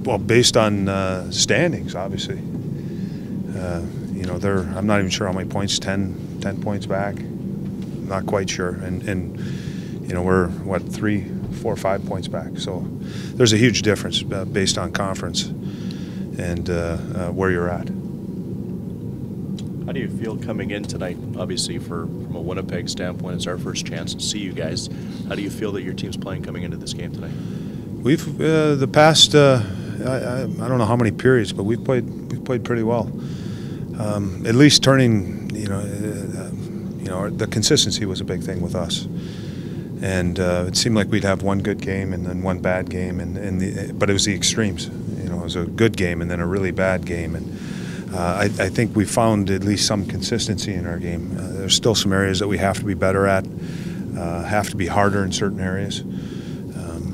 Well, based on standings, obviously. I'm not even sure how many points. 10 points back. Not quite sure. And we're what 3, 4, 5 points back. So there's a huge difference based on conference and where you're at. How do you feel coming in tonight? Obviously, from a Winnipeg standpoint, it's our first chance to see you guys. How do you feel that your team's playing coming into this game tonight? We've the past I don't know how many periods, but we've played pretty well. At least turning, the consistency was a big thing with us, and it seemed like we'd have one good game and then one bad game, but it was the extremes. It was a good game and then a really bad game, and I think we found at least some consistency in our game. There's still some areas that we have to be better at, have to be harder in certain areas.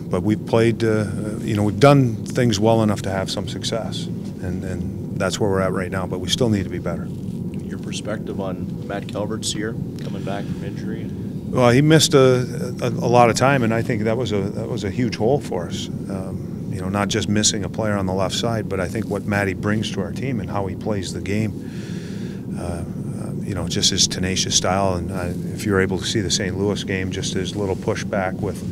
But we've played, we've done things well enough to have some success, and that's where we're at right now, but we still need to be better. Your perspective on Matt Calvert's year, coming back from injury? Well, he missed a lot of time, and I think that was a huge hole for us. Not just missing a player on the left side, but I think what Matty brings to our team and how he plays the game, just his tenacious style. And if you're able to see the St. Louis game, just his little pushback with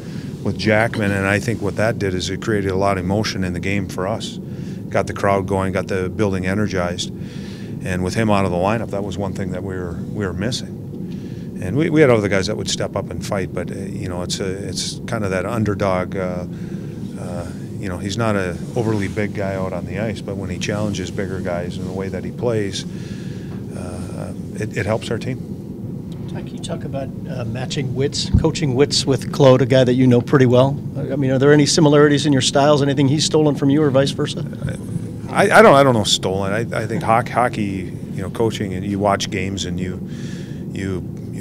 Jackman, and I think what that did is it created a lot of emotion in the game for us. Got the crowd going, got the building energized, and with him out of the lineup, that was one thing that we were missing. And we had other guys that would step up and fight, but it's kind of that underdog. He's not an overly big guy out on the ice, but when he challenges bigger guys in the way that he plays, it helps our team. Can you talk about matching wits, coaching wits with Claude, a guy that you know pretty well? I mean, are there any similarities in your styles? Anything he's stolen from you, or vice versa? I don't know stolen. I think hockey, coaching, and you watch games and you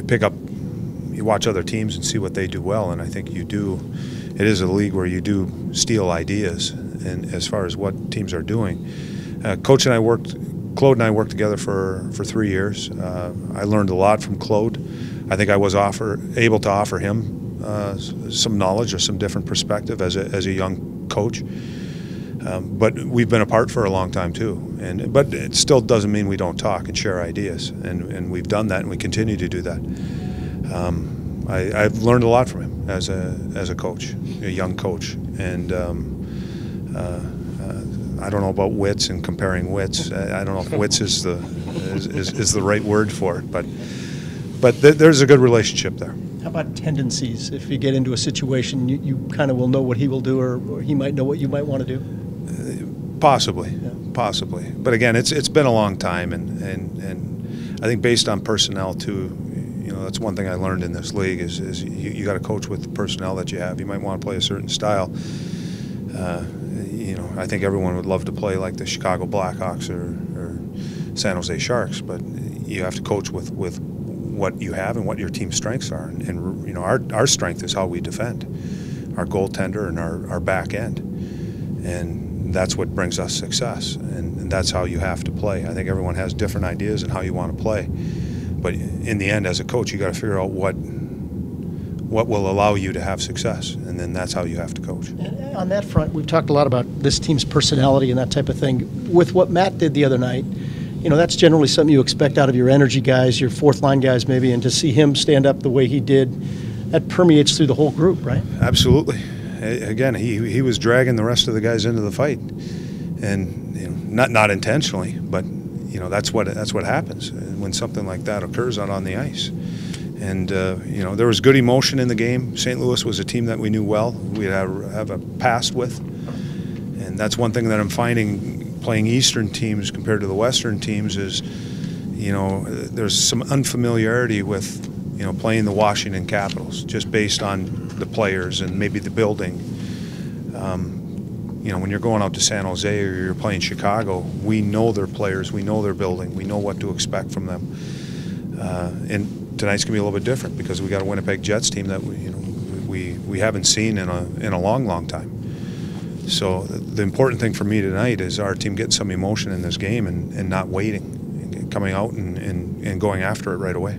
pick up, you watch other teams and see what they do well, and I think you do. It is a league where you do steal ideas, and as far as what teams are doing, Claude and I worked together for 3 years. I learned a lot from Claude. I think I was able to offer him some knowledge or some different perspective as a young coach. But we've been apart for a long time too. But it still doesn't mean we don't talk and share ideas, and we've done that, and we continue to do that. I've learned a lot from him as a coach, a young coach, and. I don't know about wits and comparing wits. I don't know if wits is the right word for it, but there's a good relationship there. How about tendencies? If you get into a situation, you kind of will know what he will do, or he might know what you might want to do. Possibly, yeah. Possibly. But again, it's been a long time, and I think based on personnel too. That's one thing I learned in this league is you got to coach with the personnel that you have. You might want to play a certain style. I think everyone would love to play like the Chicago Blackhawks or San Jose Sharks, but you have to coach with what you have and what your team's strengths are. And our strength is how we defend, our goaltender and our back end, and that's what brings us success. And that's how you have to play. I think everyone has different ideas on how you want to play, but in the end, as a coach, you got to figure out what will allow you to have success, and then that's how you have to coach. And on that front, we've talked a lot about this team's personality and that type of thing. With what Matt did the other night, that's generally something you expect out of your energy guys, your fourth-line guys maybe, and to see him stand up the way he did, that permeates through the whole group, right? Absolutely. Again, he was dragging the rest of the guys into the fight, and not intentionally, but that's what happens when something like that occurs out on the ice. And, there was good emotion in the game. St. Louis was a team that we knew well, we have a past with. And that's one thing that I'm finding playing Eastern teams compared to the Western teams is, there's some unfamiliarity with, playing the Washington Capitals, just based on the players and maybe the building. When you're going out to San Jose or you're playing Chicago, we know their players, we know their building, we know what to expect from them. And tonight's gonna be a little bit different because we got a Winnipeg Jets team that we haven't seen in a long time. So the important thing for me tonight is our team getting some emotion in this game and not waiting, and coming out and going after it right away.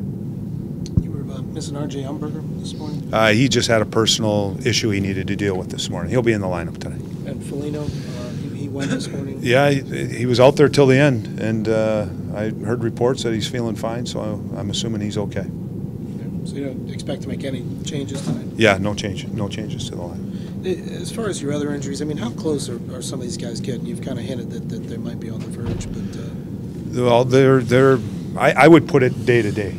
You were missing R.J. Umberger this morning? He just had a personal issue he needed to deal with this morning. He'll be in the lineup tonight. And Foligno, he went this morning? Yeah, he was out there till the end, and I heard reports that he's feeling fine, so I'm assuming he's okay. So you don't expect to make any changes tonight? Yeah, no changes to the line. As far as your other injuries, I mean, how close are some of these guys getting? You've kind of hinted that they might be on the verge, but Well, I would put it day to day,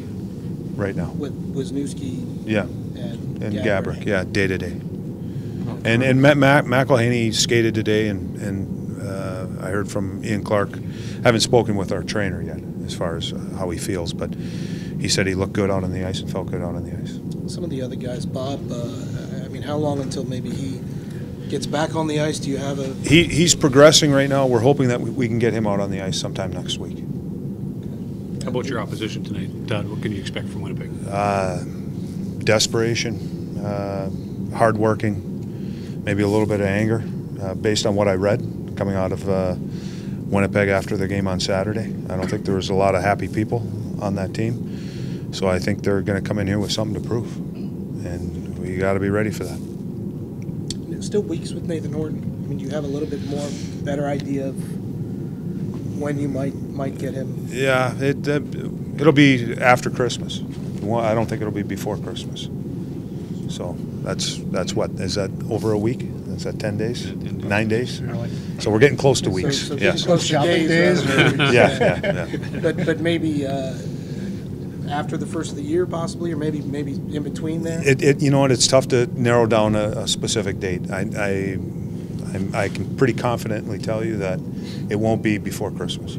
right now. with Wisniewski Yeah, and Gabrick, yeah, day to day. And Matt McElhaney skated today, and I heard from Ian Clark. Haven't spoken with our trainer yet as far as how he feels, but he said he looked good out on the ice and felt good out on the ice. Some of the other guys, Bob, I mean, how long until maybe he gets back on the ice? Do you have a... He's progressing right now. We're hoping that we can get him out on the ice sometime next week. How about your opposition tonight, Todd? What can you expect from Winnipeg? Desperation, hardworking, maybe a little bit of anger, based on what I read coming out of Winnipeg after the game on Saturday. I don't think there was a lot of happy people on that team, so I think they're going to come in here with something to prove, and we got to be ready for that. Still weeks with Nathan Horton. I mean, you have a little bit more better idea of when you might get him. Yeah, it'll be after Christmas. I don't think it'll be before Christmas. So that's what, is that over a week? Is that 10 days? 9 days? So we're getting close to weeks. So Yes. close to days. Yeah. But maybe after the first of the year, possibly, or maybe in between there. You know what? It's tough to narrow down a specific date. I can pretty confidently tell you that it won't be before Christmas.